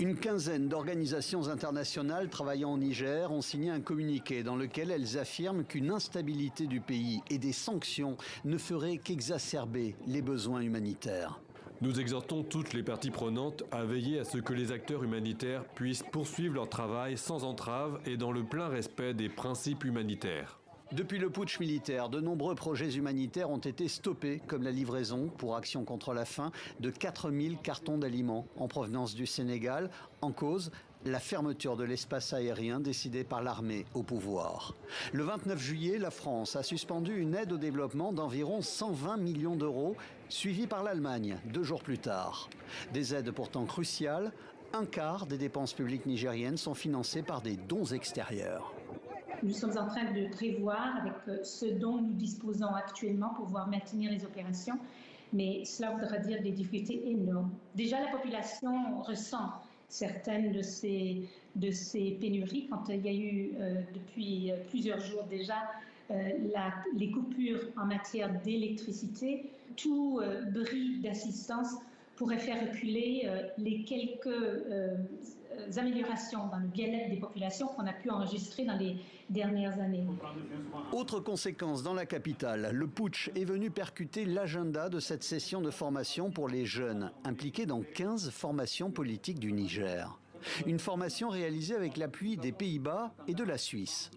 Une quinzaine d'organisations internationales travaillant au Niger ont signé un communiqué dans lequel elles affirment qu'une instabilité du pays et des sanctions ne feraient qu'exacerber les besoins humanitaires. Nous exhortons toutes les parties prenantes à veiller à ce que les acteurs humanitaires puissent poursuivre leur travail sans entrave et dans le plein respect des principes humanitaires. Depuis le putsch militaire, de nombreux projets humanitaires ont été stoppés, comme la livraison, pour Action contre la faim, de 4000 cartons d'aliments en provenance du Sénégal, en cause la fermeture de l'espace aérien décidée par l'armée au pouvoir. Le 29 juillet, la France a suspendu une aide au développement d'environ 120 millions d'euros, suivie par l'Allemagne 2 jours plus tard. Des aides pourtant cruciales, un quart des dépenses publiques nigériennes sont financées par des dons extérieurs. Nous sommes en train de prévoir avec ce dont nous disposons actuellement pour pouvoir maintenir les opérations, mais cela voudra dire des difficultés énormes. Déjà, la population ressent certaines de ces pénuries quand il y a eu depuis plusieurs jours déjà les coupures en matière d'électricité. Tout bris d'assistance pourrait faire reculer les quelques améliorations dans le bien-être des populations qu'on a pu enregistrer dans les dernières années. Autre conséquence dans la capitale, le putsch est venu percuter l'agenda de cette session de formation pour les jeunes, impliqués dans 15 formations politiques du Niger. Une formation réalisée avec l'appui des Pays-Bas et de la Suisse.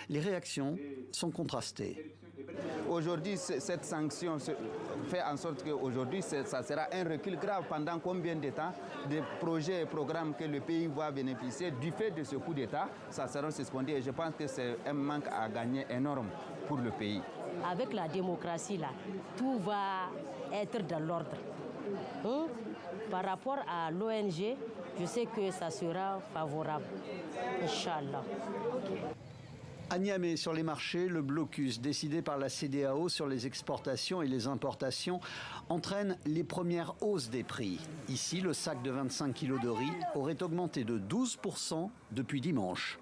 Les réactions sont contrastées. Aujourd'hui, cette sanction fait en sorte qu'aujourd'hui, ça sera un recul grave. Pendant combien de temps des projets et programmes que le pays va bénéficier du fait de ce coup d'État, ça sera suspendus. Et je pense que c'est un manque à gagner énorme pour le pays. Avec la démocratie, là, tout va être dans l'ordre. Par rapport à l'ONG, je sais que ça sera favorable. Inch'Allah. À Niamey, sur les marchés, le blocus décidé par la CEDEAO sur les exportations et les importations entraîne les premières hausses des prix. Ici, le sac de 25 kg de riz aurait augmenté de 12% depuis dimanche.